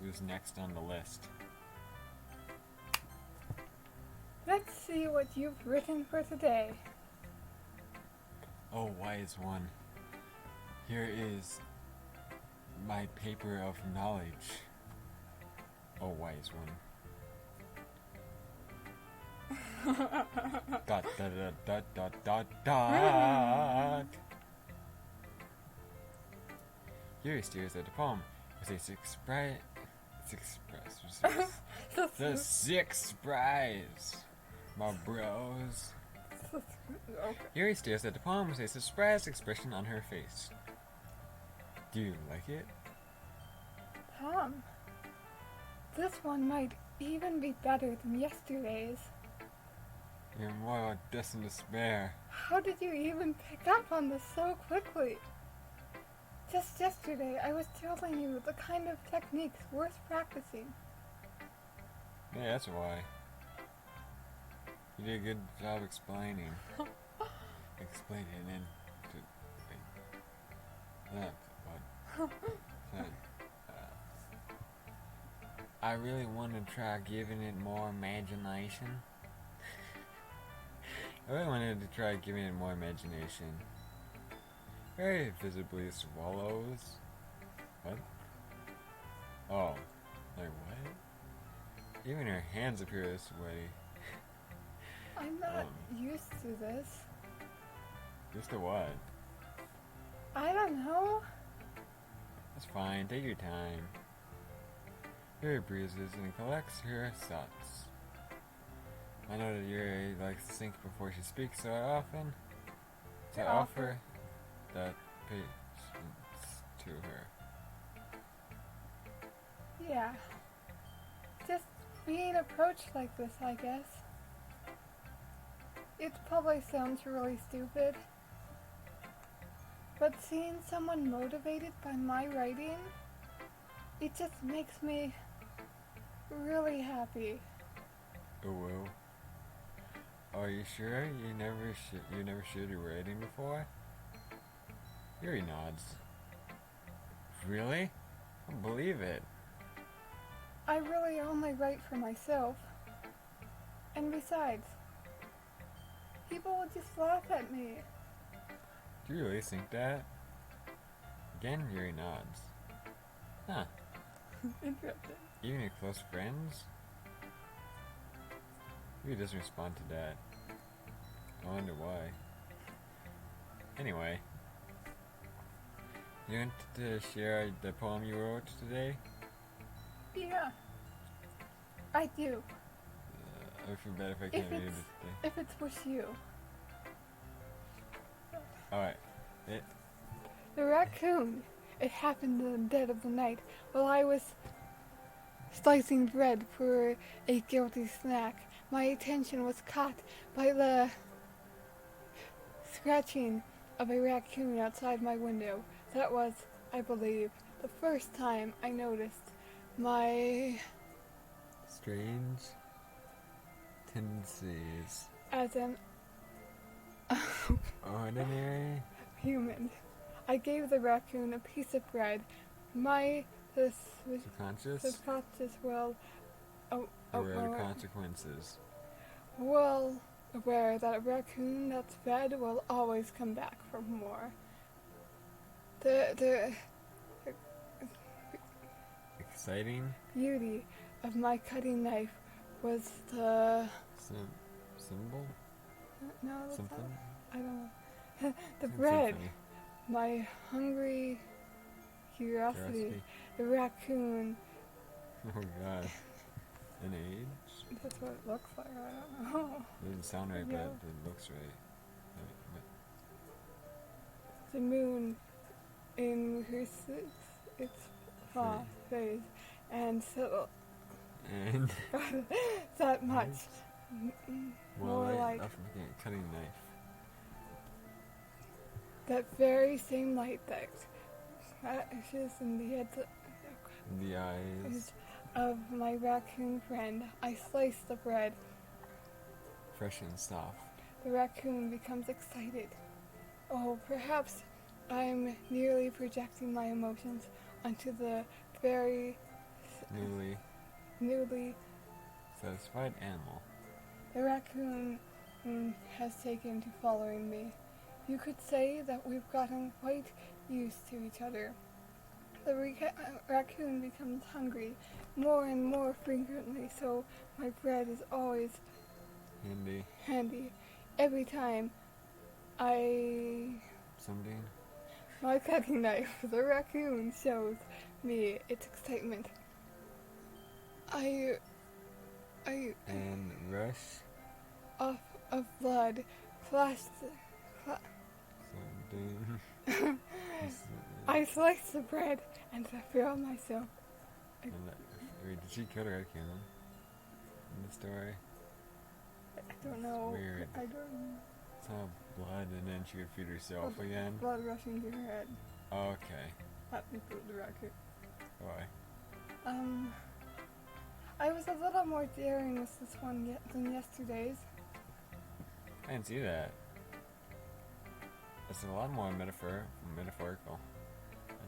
who's next on the list. Let's see what you've written for today. Oh, wise one. Here is my paper of knowledge. Oh, wise one. Dot dot dot dot dot dot. Yuri stares at the poem with a the six prize, my bros. Okay. Yuri stares at the poem with a surprised expression on her face. Do you like it? Tom, this one might even be better than yesterday's. You're more like death and despair. How did you even pick up on this so quickly? Just yesterday, I was telling you the kind of techniques worth practicing. Yeah, that's why. You did a good job explaining. Explaining into what? I really want to try giving it more imagination. I really wanted to try giving it more imagination. Very visibly swallows. What? Oh. Like what? Even her hands appear sweaty. I'm not used to this. Used to what? I don't know. That's fine, take your time. Yuri breezes and collects her thoughts. I know that Yuri likes to think before she speaks so often to offer that patience to her. Yeah. Just being approached like this, I guess. It probably sounds really stupid, but seeing someone motivated by my writing, it just makes me really happy. Oh well. Are you sure you never shared your writing before? Yuri nods. Really? I don't believe it. I really only write for myself. And besides, people will just laugh at me. Do you really think that? Again, Yuri nods. Huh. Interesting. Even your close friends? Yuri doesn't respond to that. I wonder why. Anyway. You want to share the poem you wrote today? Yeah, I do. I feel bad if I can't read it today. If it's with you. Alright. The raccoon. It happened in the dead of the night while I was slicing bread for a guilty snack. My attention was caught by the scratching of a raccoon outside my window. That was, I believe, the first time I noticed my strange tendencies as an ordinary human. I gave the raccoon a piece of bread. My subconscious will aware of consequences. Well aware that a raccoon that's fed will always come back for more. The exciting beauty of my cutting knife was the symbol? No, that's something? not, I don't know. The bread. Symphony. My hungry curiosity. The raccoon. Oh god. An age? That's what it looks like. I don't know. It doesn't sound right, but it looks right. The moon in her its phase, and so and that much more like cutting knife. That very same light that flashes in the head, in the eyes of my raccoon friend. I slice the bread. Fresh and soft. The raccoon becomes excited. Oh, perhaps I'm nearly projecting my emotions onto the very newly satisfied animal. the raccoon has taken to following me. You could say that we've gotten quite used to each other. The raccoon becomes hungry more and more frequently, so my bread is always handy. Every time my cutting knife, the raccoon shows me its excitement. And rush. Of blood flashed. I sliced the bread and fulfilled myself. Wait, did she kill the raccoon in the story? I don't know. Weird. I don't know. Saw blood and then she could feed herself again. Blood rushing to her head. Okay. That included the raccoon. Why? I was a little more daring with this one than yesterday's. I didn't see that. It's a lot more metaphorical.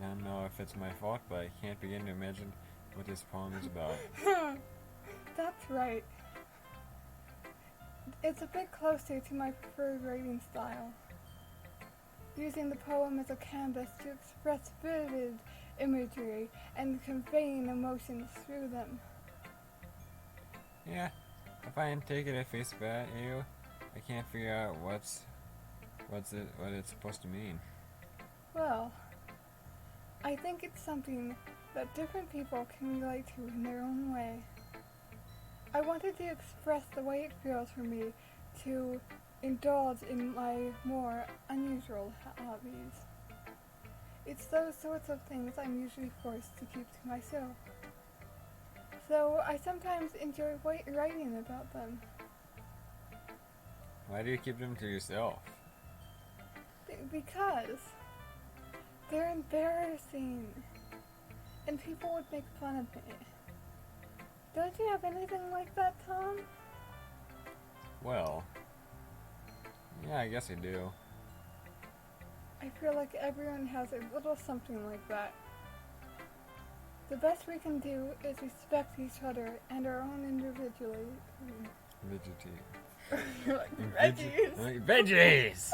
I don't know if it's my fault, but I can't begin to imagine what this poem is about. That's right. It's a bit closer to my preferred writing style. Using the poem as a canvas to express vivid imagery and conveying emotions through them. Yeah, if I take it at face value, I can't figure out what it's supposed to mean. Well, I think it's something that different people can relate to in their own way. I wanted to express the way it feels for me to indulge in my more unusual hobbies. It's those sorts of things I'm usually forced to keep to myself. So I sometimes enjoy writing about them. Why do you keep them to yourself? Because they're embarrassing, and people would make fun of me. Don't you have anything like that, Tom? Well, yeah, I guess I do. I feel like everyone has a little something like that. The best we can do is respect each other and our own individually. Veggies!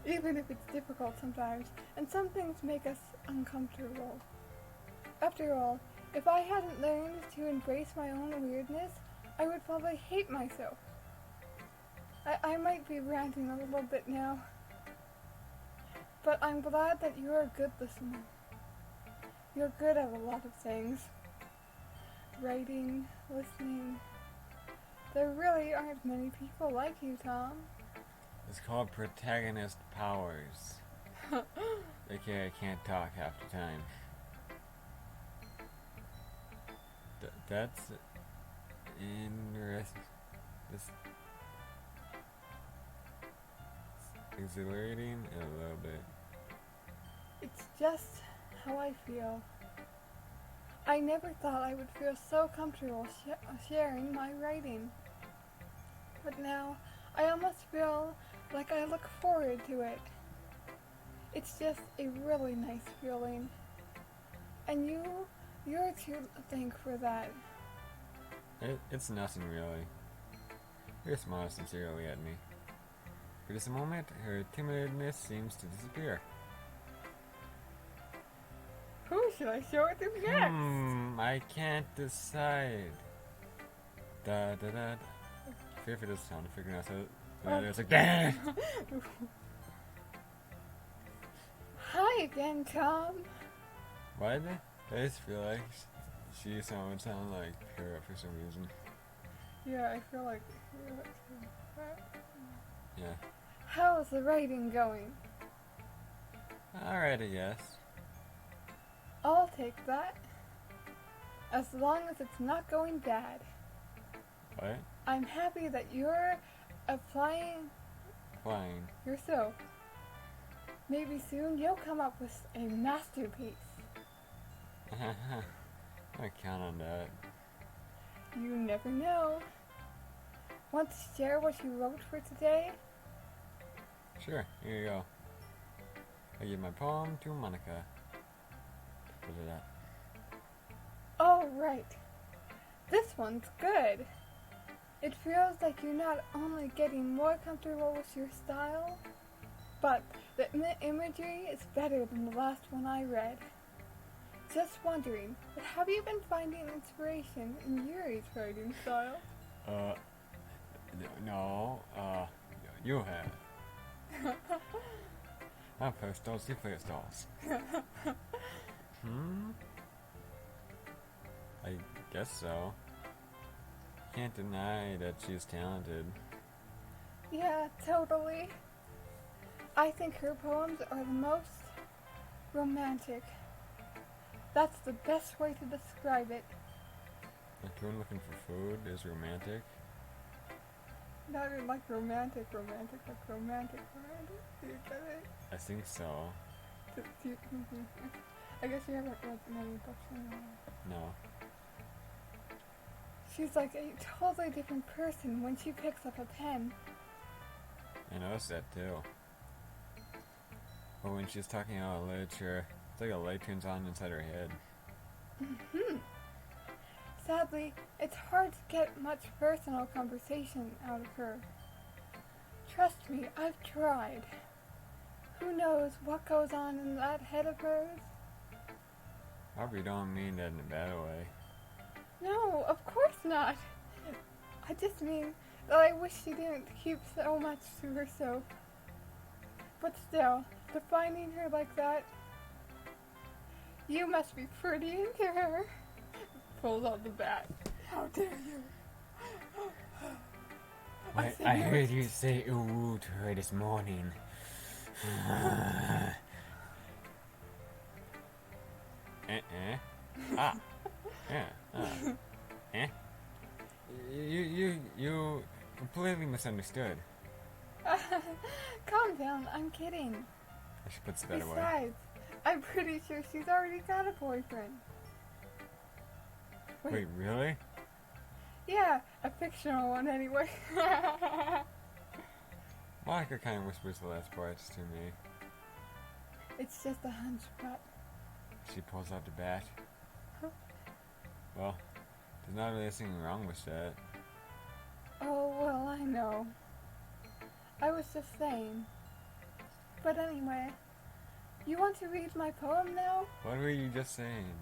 Even if it's difficult sometimes, and some things make us uncomfortable. After all, if I hadn't learned to embrace my own weirdness, I would probably hate myself. I might be ranting a little bit now, but I'm glad that you're a good listener. You're good at a lot of things. Writing, listening. There really aren't many people like you, Tom. It's called protagonist powers. Okay, I can't talk half the time. That's interesting. This exhilarating a little bit. It's just how I feel. I never thought I would feel so comfortable sharing my writing. But now, I almost feel like I look forward to it. It's just a really nice feeling. And you're to thank for that. It's nothing really. Her smile sincerely at me. For just a moment, her timidness seems to disappear. Who should I show it to next? I can't decide. Da da da. Fear for this sound to figure out. So it's like da. Hi again, Tom. Why did I just feel like she sound like her for some reason. Yeah, I feel like. Yeah. How's the writing going? Alright, I guess. I'll take that. As long as it's not going bad. What? I'm happy that you're applying yourself. Maybe soon you'll come up with a masterpiece. I count on that. You never know. Want to share what you wrote for today? Sure, here you go. I give my poem to Monica. Put it up. Oh, Alright. This one's good. It feels like you're not only getting more comfortable with your style, but the imagery is better than the last one I read. Just wondering, but have you been finding inspiration in Yuri's writing style? No, you have. I post dolls, you post dolls. I guess so. Can't deny that she's talented. Yeah, totally. I think her poems are the most romantic. That's the best way to describe it. Like when looking for food is romantic. Not in like romantic, like romantic. Do you get it? I think so. I guess you haven't read many books anyway. No. She's like a totally different person when she picks up a pen. I noticed that too. But when she's talking about literature, it's like a light turns on inside her head. Sadly, it's hard to get much personal conversation out of her. Trust me, I've tried. Who knows what goes on in that head of hers? Probably don't mean that in a bad way. No, of course not. I just mean that I wish she didn't keep so much to herself. But still, defining her like that, you must be pretty into her. Pulls out the bat. How dare you? I heard you say ooh to her this morning. Ah. Yeah. You completely misunderstood. Calm down, I'm kidding. She puts that away. Besides, I'm pretty sure she's already got a boyfriend. Wait, really? Yeah, a fictional one anyway. Monica kind of whispers the last parts to me. It's just a hunch, but... She pulls out the bat. Well, there's not really anything wrong with that. Oh, well, I know. I was just saying. But anyway, you want to read my poem now? What were you just saying?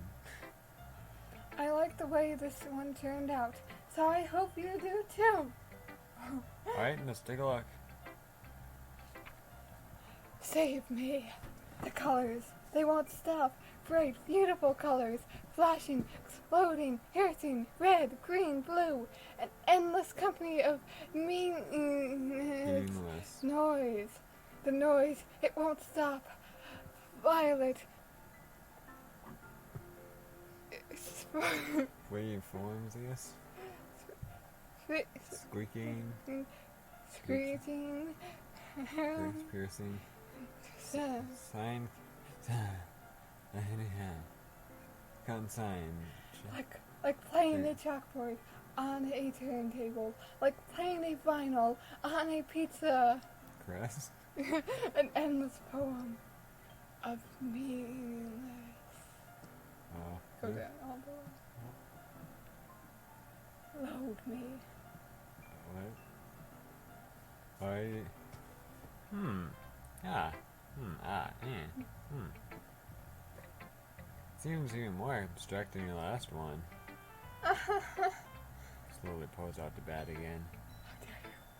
I like the way this one turned out, so I hope you do too. Alright, let's take a look. Save me. The colors, they won't stop. Bright, beautiful colors, flashing, exploding, piercing, red, green, blue, an endless company of meaningless noise. The noise, it won't stop. Violet. Waving forms, I guess. Squeaking. Screeching. Piercing. Sign. Cotton sign. Like playing a chalkboard on a turntable. Like playing a vinyl on a pizza. Crest. An endless poem of meaningless. Go down all the way. Load me. What? Seems even more abstract than your last one. Slowly pulls out the bat again.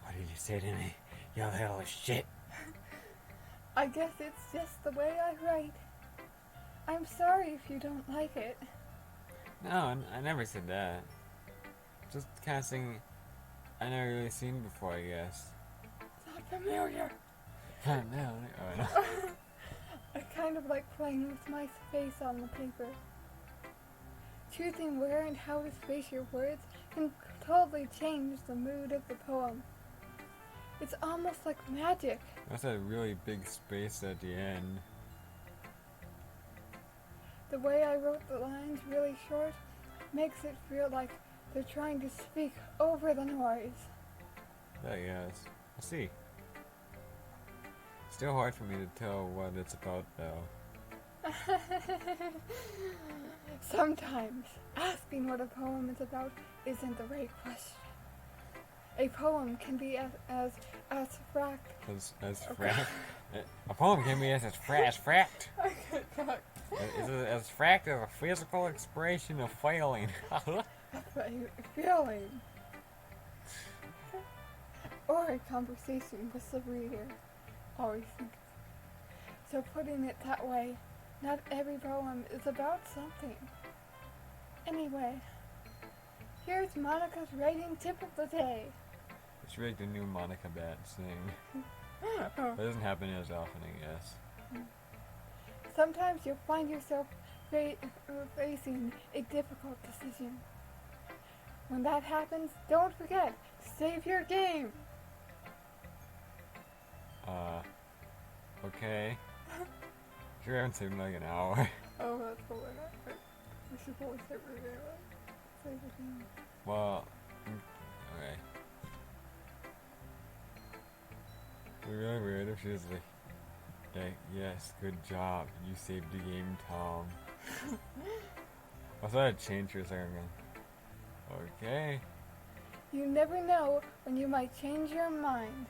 What did you say to me? You little shit. I guess it's just the way I write. I'm sorry if you don't like it. No, I never said that. Just kind of thing I never really seen before, I guess. It's not familiar. No, oh no. I kind of like playing with my face on the paper. Choosing where and how to space your words can totally change the mood of the poem. It's almost like magic. That's a really big space at the end. The way I wrote the lines really short makes it feel like they're trying to speak over the noise. I guess. I see. Still hard for me to tell what it's about, though. Sometimes asking what a poem is about isn't the right question. A poem can be as fract. A poem can be as fract. I could not. Is it as fract as a physical expression of feeling? Feeling. Or a conversation with the reader. Always think. So putting it that way, not every poem is about something. Anyway, here's Monica's writing tip of the day. It's like the new Monica Bat thing. That doesn't happen as often, I guess. Sometimes you'll find yourself facing a difficult decision. When that happens, don't forget to save your game. Okay. Sure, I haven't saved in like an hour. Oh, that's probably not right. We should probably save your game. Save your game. Well, okay. It'd be really weird if she was like, yes, good job, you saved the game, Tom. I thought I'd change for a second again. Okay. You never know when you might change your mind,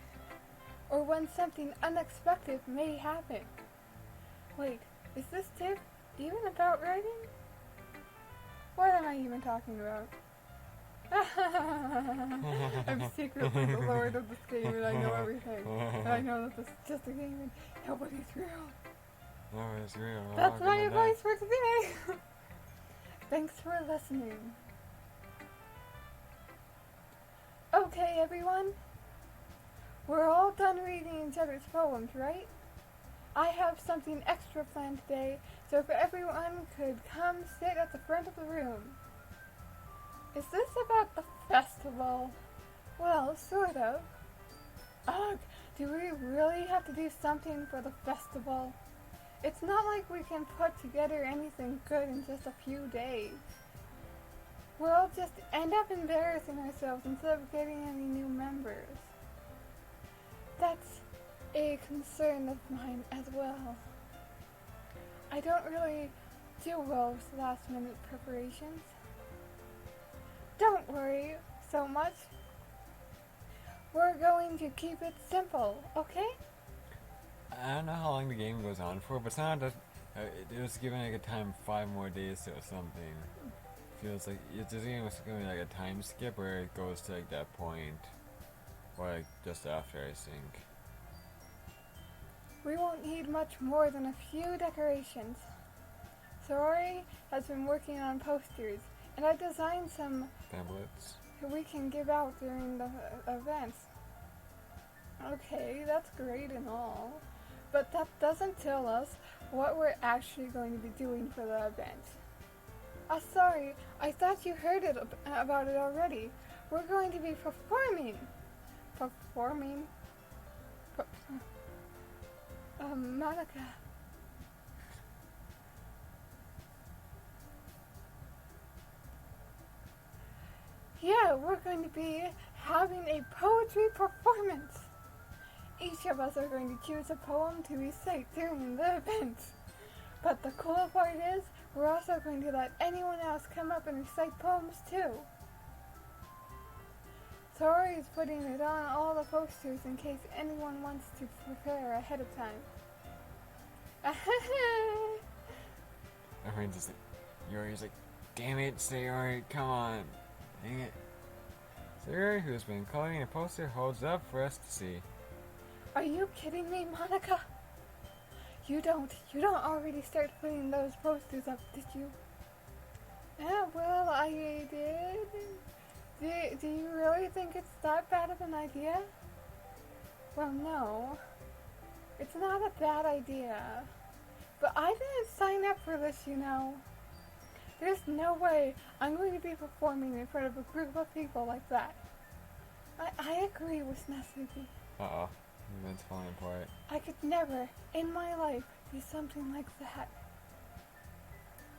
or when something unexpected may happen. Wait, is this tip even about writing? What am I even talking about? I'm secretly the lord of this game and I know everything. And I know that this is just a game and nobody's real. Nobody's real. That's my advice for today. Thanks for listening. Okay, everyone. We're all done reading each other's poems, right? I have something extra planned today, so if everyone could come sit at the front of the room. Is this about the festival? Well, sort of. Ugh, do we really have to do something for the festival? It's not like we can put together anything good in just a few days. We'll just end up embarrassing ourselves instead of getting any new members. That's a concern of mine as well. I don't really do well with last minute preparations. Don't worry so much. We're going to keep it simple, okay? I don't know how long the game goes on for, but it's not just, it was given like a time 5 more days or something. Feels like it's just going to be like a time skip where it goes to like that point, or like just after, I think. We won't need much more than a few decorations. Sorori has been working on posters, and I designed some Tablets. we can give out during the events. Okay, that's great and all, but that doesn't tell us what we're actually going to be doing for the event. Sorry, I thought you heard about it already. We're going to be performing. Monica. Yeah, we're going to be having a poetry performance. Each of us are going to choose a poem to recite during the event. But the cool part is, we're also going to let anyone else come up and recite poems too. Sorry is putting it on all the posters in case anyone wants to prepare ahead of time. Everyone's just like, Yuri's like, damn it, Sayori, come on. Dang it. Sayori, who's been coloring a poster, holds up for us to see. Are you kidding me, Monica? You don't already start putting those posters up, did you? Yeah, well, I did. Do you really think it's that bad of an idea? Well, no. It's not a bad idea. But I didn't sign up for this, you know. There's no way I'm going to be performing in front of a group of people like that. I agree with Natsuki. Uh-oh. The event's falling apart. I could never, in my life, do something like that.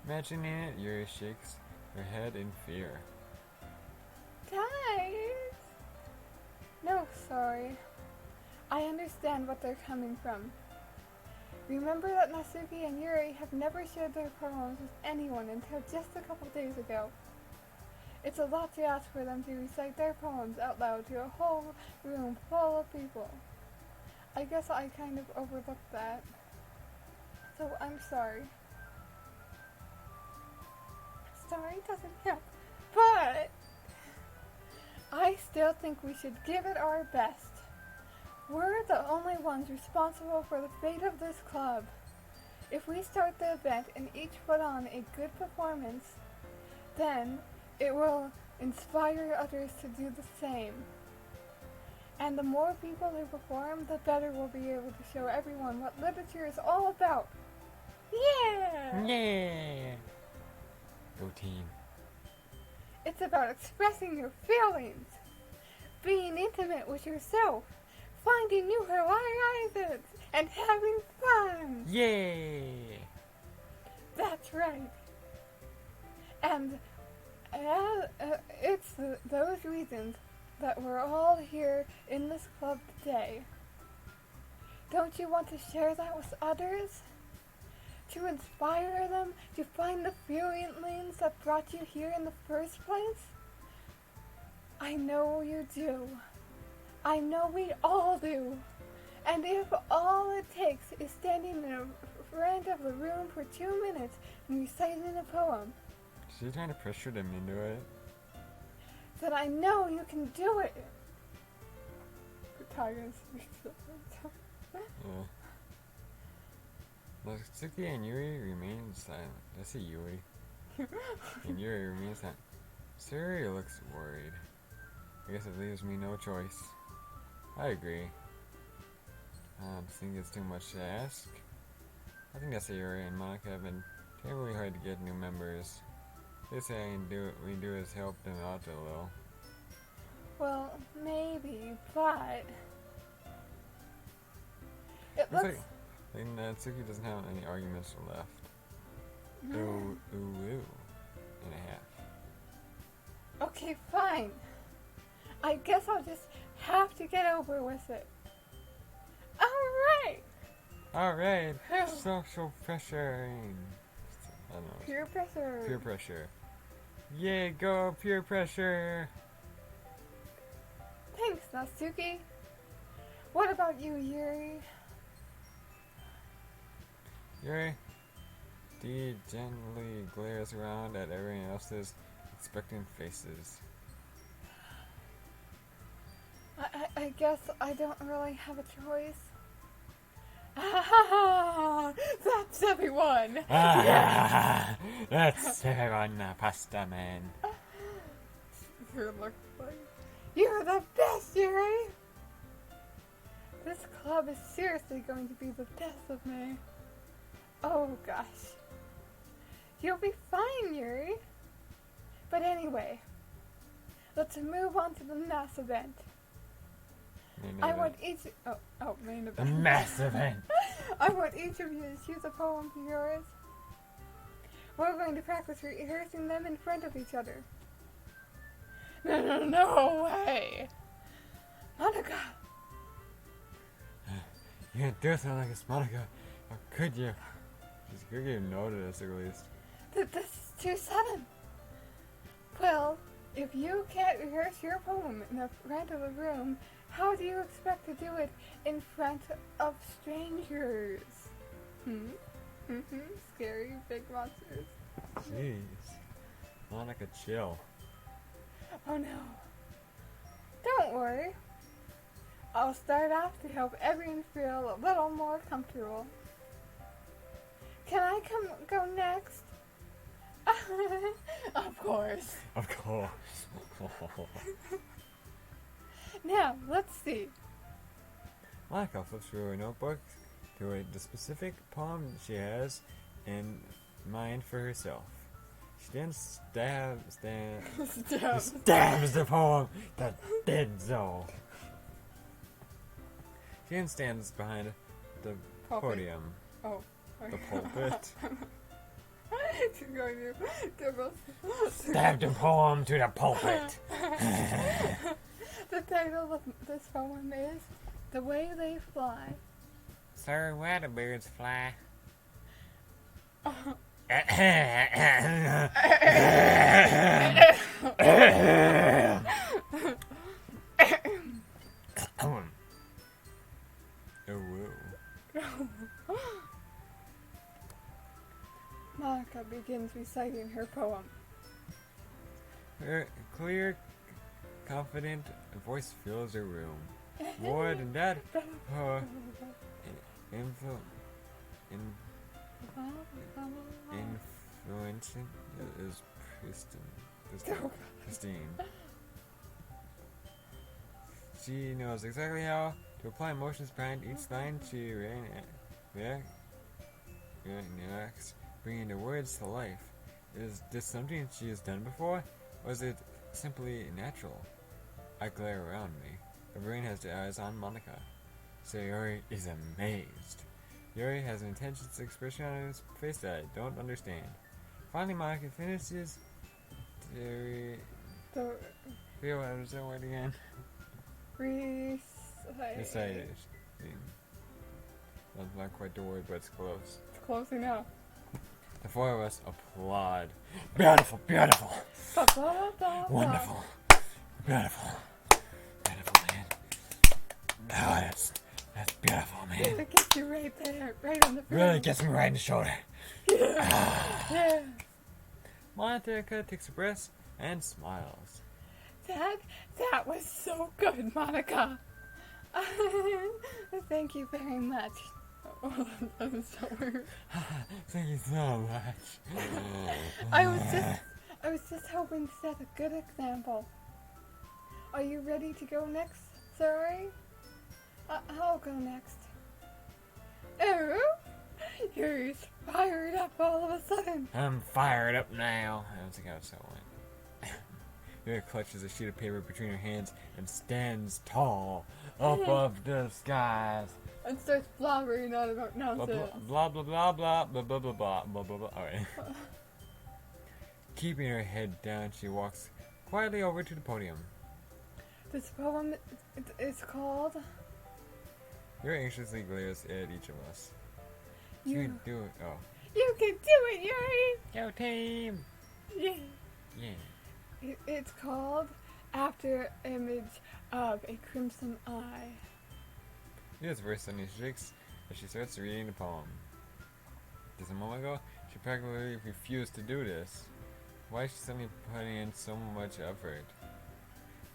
Imagining it, Yuri shakes her head in fear. Guys! No, sorry. I understand what they're coming from. Remember that Natsuki and Yuri have never shared their poems with anyone until just a couple days ago. It's a lot to ask for them to recite their poems out loud to a whole room full of people. I guess I kind of overlooked that. So I'm sorry. Sorry doesn't help, but I still think we should give it our best. We're the only ones responsible for the fate of this club. If we start the event and each put on a good performance, then it will inspire others to do the same. And the more people who perform, the better we'll be able to show everyone what literature is all about. Yeah! Yeah! Go team. It's about expressing your feelings, being intimate with yourself, finding new horizons, and having fun. Yay! That's right. And it's those reasons that we're all here in this club today. Don't you want to share that with others? To inspire them to find the feelings that brought you here in the first place? I know you do. I know we all do. And if all it takes is standing in front of the room for 2 minutes and reciting a poem, She's trying to pressure them into it. then I know you can do it. Protagonist speaks up. Yeah. Natsuki and Yuri remain silent. I see Yuri. And Yuri remains silent. Suri looks worried. I guess it leaves me no choice. I agree. I think it's too much to ask. I think that's Yuri and Monica have been terribly hard to get new members. This thing we do is help them out a little. Well, maybe, but it Looks looks. like Natsuki doesn't have any arguments left. Hmm. Ooh, and a half. Okay, fine. I guess I'll just have to get over with it. Alright! Alright, social pressuring. I don't know. Peer pressure. Peer pressure. Yay, go peer pressure! Thanks, Natsuki. What about you, Yuri? Yuri, Dee gently glares around at everyone else's expectant faces. I guess I don't really have a choice. That's everyone! That's everyone, Pasta Man. You look like you're the best, Yuri! This club is seriously going to be the death of me. Oh gosh. You'll be fine, Yuri. But anyway, let's move on to the mass event. I want each... main The event. mass event. I want each of you to choose a poem for yours. We're going to practice rehearsing them in front of each other. No way! Monica! You can't do something like this, Monica. Or could you? She's gonna get noticed at least. This is too sudden. Well, if you can't rehearse your poem in the front of a room, how do you expect to do it in front of strangers? Scary big monsters. Jeez. Monica, chill. Oh no. Don't worry. I'll start off to help everyone feel a little more comfortable. Can I go next? Of course. Of course. Now, let's see. Monica flips through her notebook to the specific poem she has in mind for herself. She then stabs the poem to dead zone. She then stands behind the podium. Oh. The pulpit. She's going to go. Stab the poem to the pulpit. The title of this poem is The Way They Fly. sir, where do birds fly? Oh, whoa. Monica begins reciting her poem. Her clear, confident voice fills her room. More than that, her influencing is pristine. She knows exactly how to apply emotions behind each line she reacts, bringing the words to life. Is this something she has done before, or is it simply natural? I glare around me. Her brain has the eyes on Monica. So Yuri is amazed. Yuri has an intense expression on his face that I don't understand. Finally, Monica finishes. Feel what was that word again? Recited. That's not quite the word, but it's close. It's close enough. The four of us applaud. Beautiful, beautiful. Wonderful. Beautiful. Beautiful, man. Oh, that's beautiful, man. It gets you right there, right on the front. Really gets me right in the shoulder. Yeah. Monica takes a breath and smiles. That was so good, Monica. Thank you very much. Oh, that was so weird. Thank you so much. I was just hoping to set a good example. Are you ready to go next, sorry? I'll go next. Oh, you're fired up all of a sudden. I'm fired up now. I don't think I was so one. Yuri clutches a sheet of paper between her hands and stands tall above the skies. And starts blabbering on about nonsense. Blah blah blah blah blah blah blah blah blah blah blah. Alright. Keeping her head down, she walks quietly over to the podium. This poem is called... Yuri anxiously glares at each of us. You can do it. Oh. You can do it, Yuri! Go team! Yeah. Yeah. It's called After Image of a Crimson Eye. Yuri's voice suddenly shakes as she starts reading the poem. Just a moment ago, she practically refused to do this. Why is she suddenly putting in so much effort?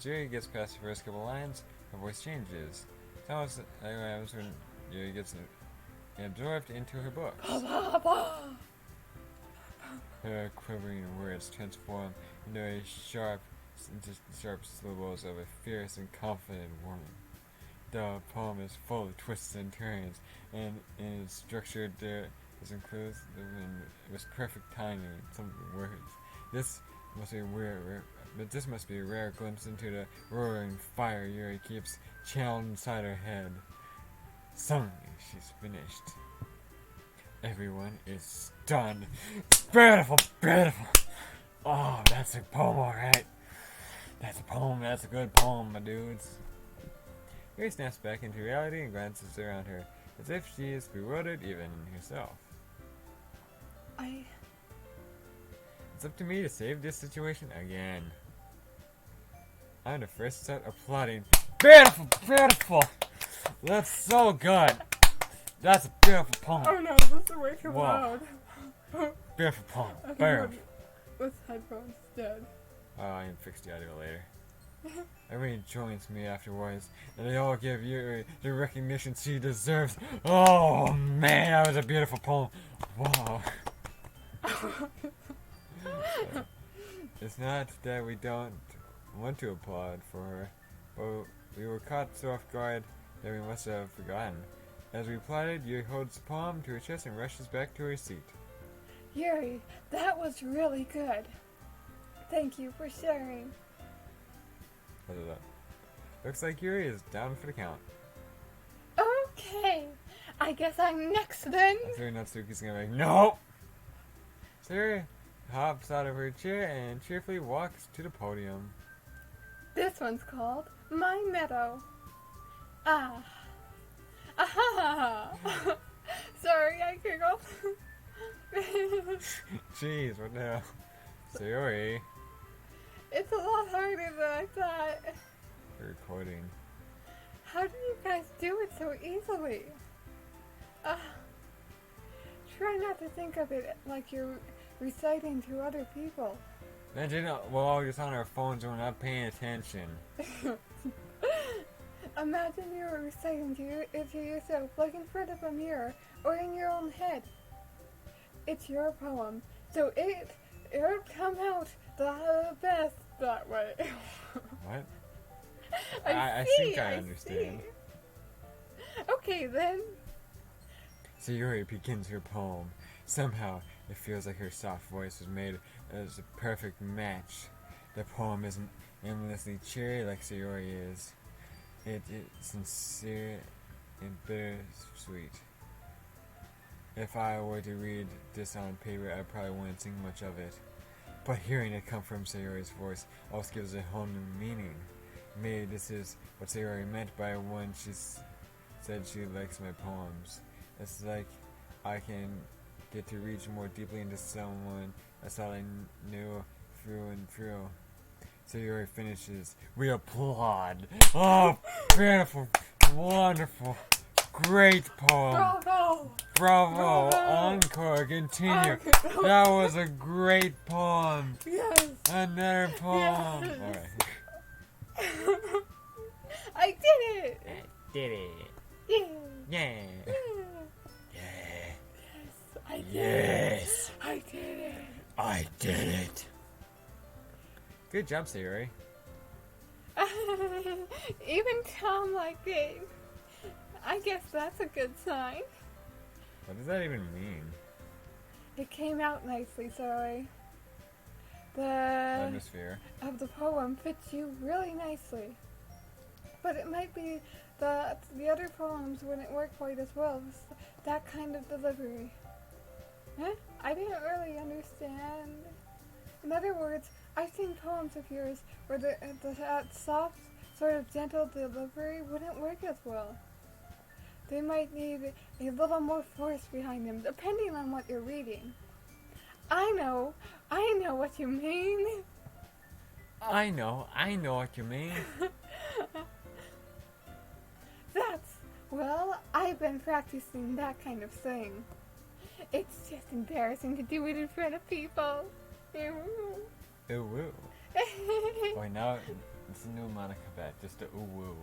Yuri gets past the first couple lines, her voice changes. It's almost like what happens when Yuri gets absorbed into her books. Her quivering words transform into sharp syllables of a fierce and confident woman. The poem is full of twists and turns, and in its structure there is inclusive and with perfect timing in some words. This must be a rare glimpse into the roaring fire Yuri keeps channeled inside her head. Suddenly, she's finished. Everyone is stunned. Beautiful, beautiful. Oh, that's a poem, alright. That's a poem, that's a good poem, my dudes. Yuri snaps back into reality and glances around her, as if she is bewildered even herself. It's up to me to save this situation again. I'm the first to start applauding. Beautiful, beautiful! That's so good! That's a beautiful poem. Oh no, this is way too loud. Beautiful poem. Beautiful. This headphone's dead. Oh, I can fix the audio later. Everyone joins me afterwards, and they all give Yuri the recognition she deserves. Oh man, that was a beautiful poem. Wow. It's not that we don't want to applaud for her, but we were caught so off guard that we must have forgotten. As we applauded, Yuri holds the poem to her chest and rushes back to her seat. Yuri, that was really good. Thank you for sharing. Looks like Yuri is down for the count. Okay, I guess I'm next then. I'm sure Natsuki's gonna be like, no! Yuri hops out of her chair and cheerfully walks to the podium. This one's called My Meadow. Ah, sorry, I giggled. Jeez, what the hell? Sayori, It's a lot harder than I thought. you're recording. How do you guys do it so easily? Uh, Try not to think of it like you're reciting to other people. Imagine we're all just on our phones and we're not paying attention. Imagine you were reciting to yourself, like in front of a mirror or in your own head. It's your poem, so it'll come out the best that way. What? I think I understand. See. Okay then. Sayori begins her poem. Somehow, it feels like her soft voice was made as a perfect match. The poem isn't endlessly cheery like Sayori is. It is sincere and bittersweet. If I were to read this on paper, I probably wouldn't think much of it. But hearing it come from Sayori's voice also gives it a whole new meaning. Maybe this is what Sayori meant by when she said she likes my poems. It's like I can get to reach more deeply into someone that's all I knew through and through. Sayori finishes. We applaud. Oh, beautiful, wonderful, great poem. Bravo! Bravo! Bravo! Encore! Continue! Encore. That was a great poem! Yes! Another poem! Yes. Alright. I did it! Did it! Yeah! Yeah! Yeah. Yeah! I did Yes! it! I did it! I did it! Good job, Sayori. Even Tom liked it. I guess that's a good sign. What does that even mean? It came out nicely, sorry. The Atmosphere. of the poem fits you really nicely. But it might be that the other poems wouldn't work quite as well with that kind of delivery. Huh? I didn't really understand. In other words, I've seen poems of yours where that soft, sort of gentle delivery wouldn't work as well. They might need a little more force behind them, depending on what you're reading. I know what you mean. I know what you mean. Well, I've been practicing that kind of thing. It's just embarrassing to do it in front of people. Ooh, woo. Oh, now it's a new Monica Bet, just a ooh woo.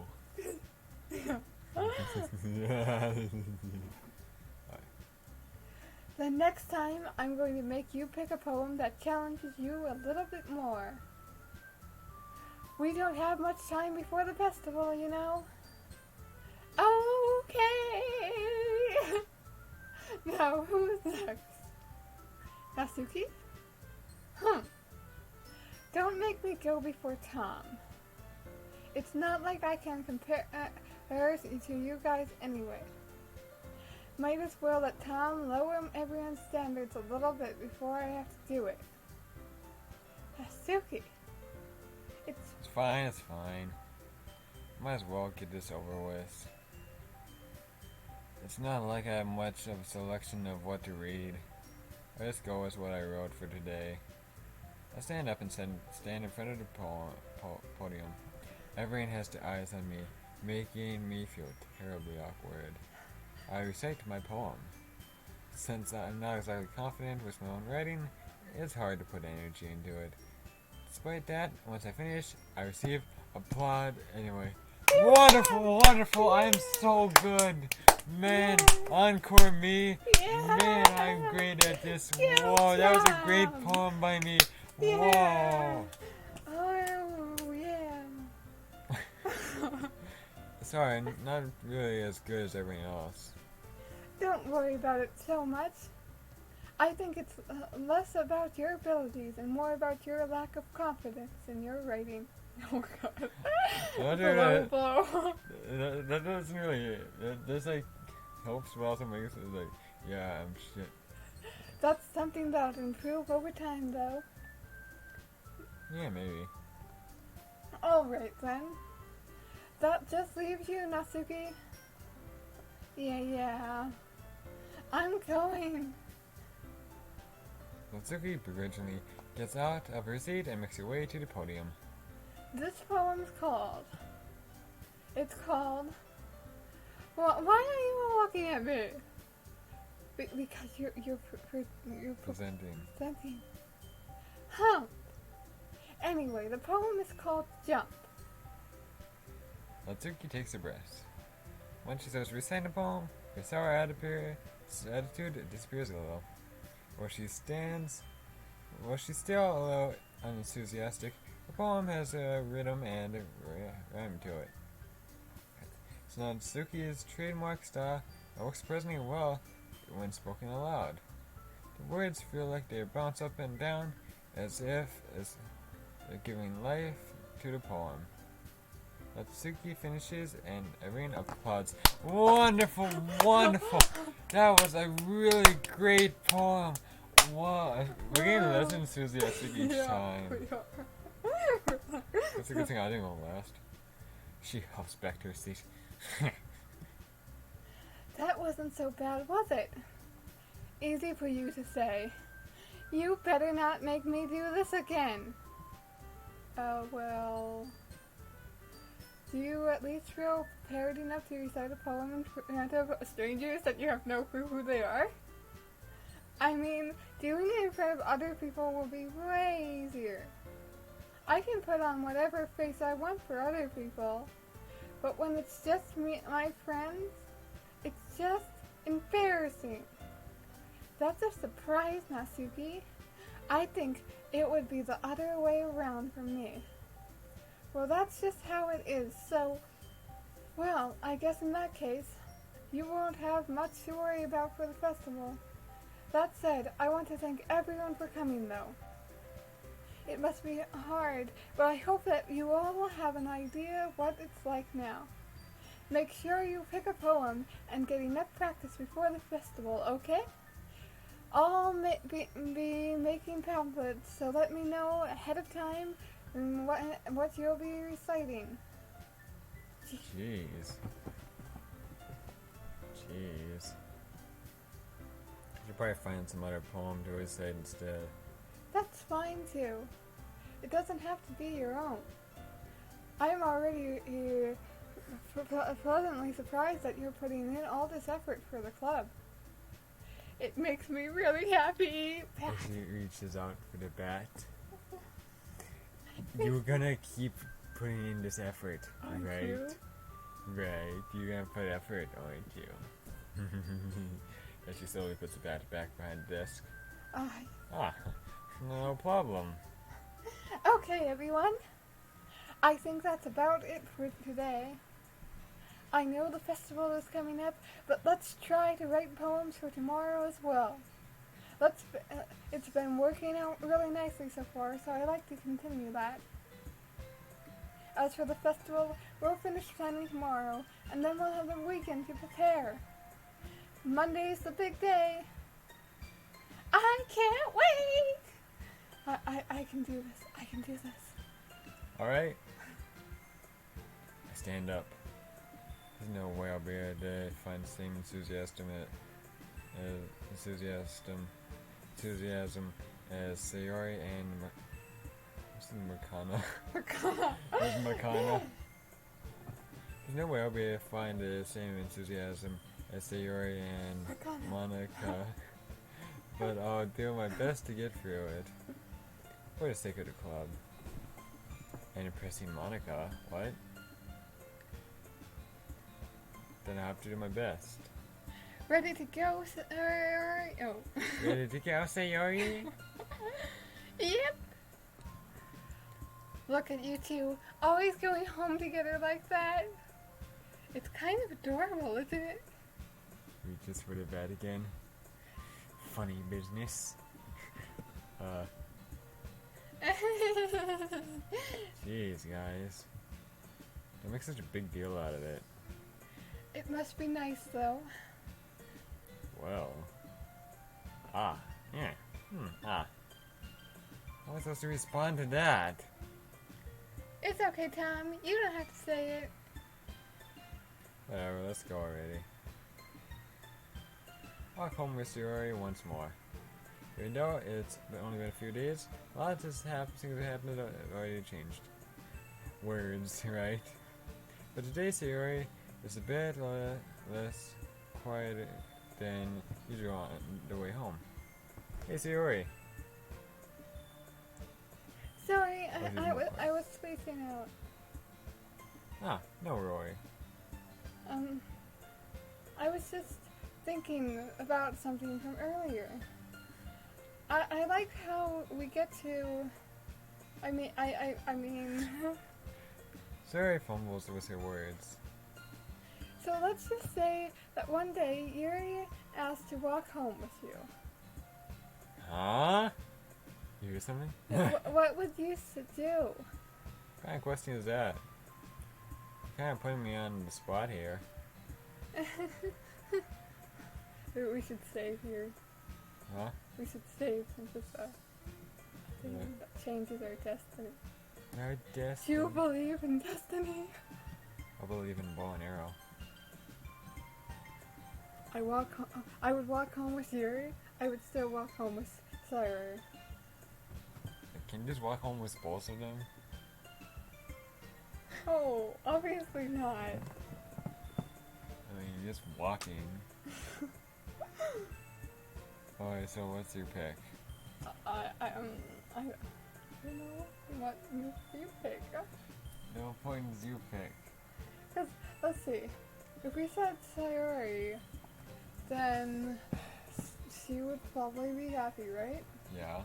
The next time, I'm going to make you pick a poem that challenges you a little bit more. We don't have much time before the festival, you know. Okay. Now, who's next? Natsuki? Don't make me go before Tom. It's not like I can compare to you guys anyway. Might as well let Tom lower everyone's standards a little bit before I have to do it. Natsuki. It's fine. Might as well get this over with. It's not like I have much of a selection of what to read. I just go with what I wrote for today. I stand up and stand in front of the podium. Everyone has their eyes on me, making me feel terribly awkward. I recite my poem. Since I'm not exactly confident with my own writing, it's hard to put energy into it. Despite that, once I finish, I receive applaud anyway. Wonderful! I'm so good! Man, encore me! Yeah. Man, I'm great at this. Good Whoa, that was a job. great poem by me. Yeah. Whoa! Oh, yeah. Sorry, not really as good as everyone else. Don't worry about it so much. I think it's less about your abilities and more about your lack of confidence in your writing. Oh god. Blow. That doesn't really. That's like helps, but also makes it like, yeah, I'm shit. That's something that'll improve over time, though. Yeah, maybe. Alright then. That just leaves you, Natsuki. Yeah. I'm going. Natsuki begrudgingly gets out of her seat and makes her way to the podium. This poem's called. It's called. Well, why are you looking at me? Because you're Presenting. presenting. Huh. Anyway, the poem is called Jump. Natsuki takes a breath. When she starts reciting the poem, her sour attitude disappears a little. While she's still a little unenthusiastic, the poem has a rhythm and a rhyme to it. So Natsuki's trademark style works surprisingly well when spoken aloud. The words feel like they bounce up and down as if they're giving life to the poem. Natsuki finishes and everyone applauds. Wonderful, wonderful! That was a really great poem. Wow, we're getting less enthusiastic each time. That's a good thing I didn't go last. She hops back to her seat. That wasn't so bad, was it? Easy for you to say. You better not make me do this again. Well... Do you at least feel prepared enough to recite a poem in front of strangers that you have no clue who they are? I mean, doing it in front of other people will be way easier. I can put on whatever face I want for other people, but when it's just me and my friends, it's just embarrassing. That's a surprise, Natsuki. I think it would be the other way around for me. Well, that's just how it is, so... Well, I guess in that case, you won't have much to worry about for the festival. That said, I want to thank everyone for coming, though. It must be hard, but I hope that you all will have an idea of what it's like now. Make sure you pick a poem and get enough practice before the festival, okay? I'll be making pamphlets, so let me know ahead of time what you'll be reciting. Jeez. Should probably find some other poem to recite instead. That's fine too. It doesn't have to be your own. I'm already pleasantly surprised that you're putting in all this effort for the club. It makes me really happy. As he reaches out for the bat. You're gonna keep putting in this effort, right? You? Right, you're gonna put effort, aren't you? As she slowly puts the bat back behind the desk. No problem. Okay, everyone. I think that's about it for today. I know the festival is coming up, but let's try to write poems for tomorrow as well. It's been working out really nicely so far, so I like to continue that. As for the festival, we'll finish planning tomorrow, and then we'll have a weekend to prepare. Monday's the big day. I can't wait! I can do this. I can do this. Alright. I stand up. There's no way I'll be able to find the same enthusiasm as Sayori and Makana. Makana. There's no way I'll be able to find the same enthusiasm as Sayori and Monica. But I'll do my best to get through it. For the sake of the club. And impressing Monica. What? Then I have to do my best. Ready to go, Sayori? Oh. Ready to go, Sayori? Yep. Look at you two, always going home together like that. It's kind of adorable, isn't it? Reaches for the bat again. Funny business. Jeez, guys. Don't make such a big deal out of it. It must be nice, though. Well. Yeah. How am I supposed to respond to that? It's okay, Tom. You don't have to say it. Whatever, let's go already. walk home with Sayori once more. Even though it's only been a few days, lots of things that happened have already changed. Words, right? But today Sayori is a bit less quiet than usual on the way home. Hey Sayori. Sorry, I was spacing out. Ah, no Roy. I was just thinking about something from earlier. I like how we get to. I mean. Sayori fumbles with her words. So let's just say that one day Yuri asked to walk home with you. Huh? You hear something? What would you do? What kind of question is that? You're kind of putting me on the spot here. We should save here. Huh? We should save since it's thing that changes our destiny. Our Do destiny. you believe in destiny? I believe in bow and arrow. I would walk home with Yuri. I would still walk home with Sayori. Can you just walk home with both of them? Oh, obviously not. I mean, you're just walking. Alright, so what's your pick? I don't know what you pick. No point is you pick. Because, let's see, if we said Sayori, then she would probably be happy, right? Yeah.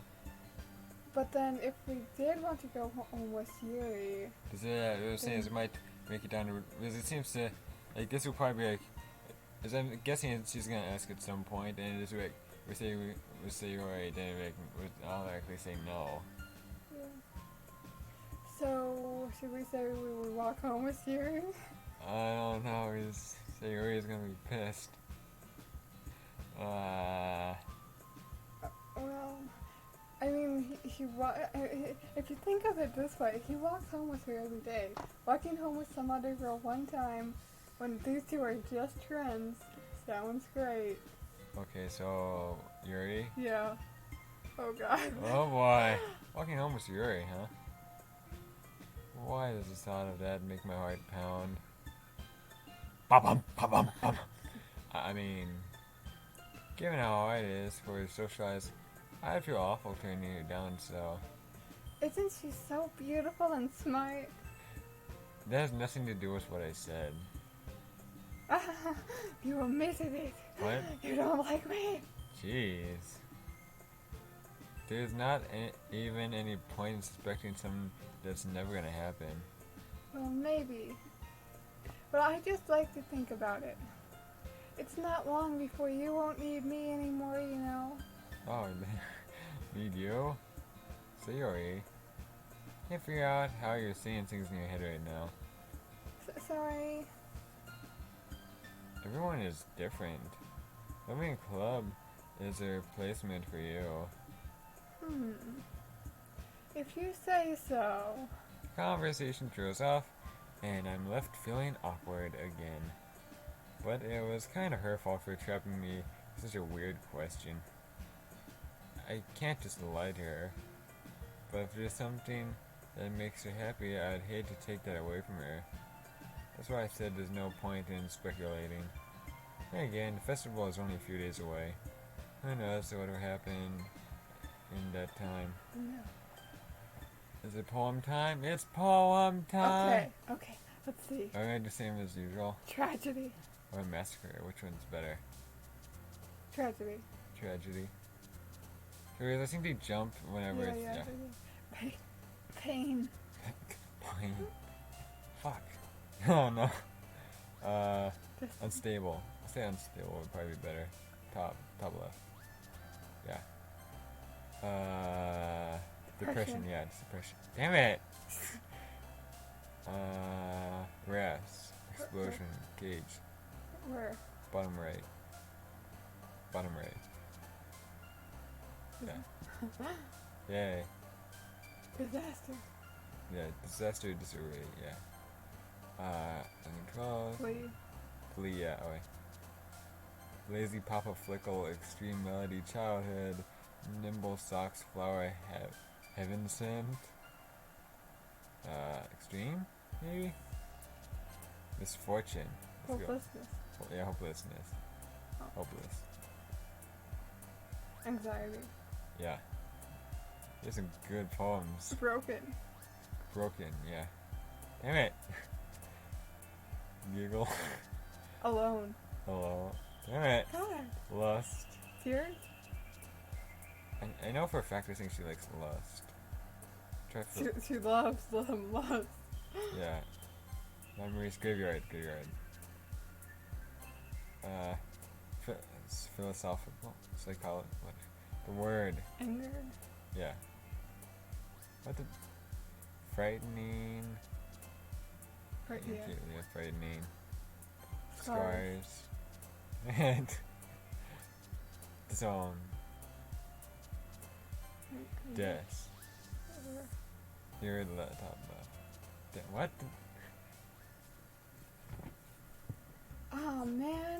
But then if we did want to go home with Yuri... Because what I'm saying is it might make it down to... Because it seems to... Like, this will probably be like... As I'm guessing she's going to ask at some point, and it's like... We say alright, then like, we'd automatically say no. Yeah. So, should we say we would walk home with Yuri? I don't know, because Sayori is going to be pissed. Well, I mean, if you think of it this way, he walks home with her every day. Walking home with some other girl one time, when these two are just friends, sounds great. Okay, so... Yuri? Yeah. Oh god. Oh boy. Walking home with Yuri, huh? Why does the thought of that make my heart pound? Ba-bum, ba-bum, bum. I mean... Given how hard it is for you to socialize, I'd feel awful turning you down, so... Isn't she so beautiful and smart? That has nothing to do with what I said. You omitted it. What? You don't like me. Jeez. There's not even any point in suspecting something that's never gonna happen. Well, maybe. But I just like to think about it. It's not long before you won't need me anymore, you know. Oh, need you? Sayori. Can't figure out how you're seeing things in your head right now. Sorry. Everyone is different. Living club is a replacement for you. If you say so. Conversation throws off, and I'm left feeling awkward again. But it was kind of her fault for trapping me with such a weird question. I can't just lie to her. But if there's something that makes her happy, I'd hate to take that away from her. That's why I said there's no point in speculating. Then again, the festival is only a few days away. Who knows what will happen in that time. No. Is it poem time? It's poem time! Okay, let's see. Are we gonna do the same as usual? Tragedy. Or massacre? Which one's better? Tragedy. Tragedy. Because I think they jump whenever it's... Yeah. Pain. Pain. Fuck. Oh no. Unstable. I'll say unstable would probably be better. Top left. Yeah. Depression. Yeah, it's depression. Damn it! Rest. Explosion. Cage. Where? Bottom right. Bottom right. Yeah. Yay. Disaster. Yeah, disaster, disarray, yeah. Uncontrolled. Flee. Flee, yeah, oh wait. Lazy Papa Flickle, Extreme Melody, Childhood, Nimble Socks, Flower, Heaven Sent, Extreme, maybe? Misfortune. Let's go. Hopelessness. Yeah, hopelessness. Oh. Hopeless. Anxiety. Yeah. There's some good poems. Broken. Broken, yeah. Damn it! Giggle. Alone. Hello. Damn it! God. Lust. Tears? I know for a fact I think she likes lust. Try for, She loves them, loves. yeah. Memories, graveyard. It's philosophical, psychology. What? The word. Angered? Yeah. What the? Frightening. Right, yeah. Yeah, frightening. Scars. Scars. And zone. Death. Here at the top left. What? Oh man.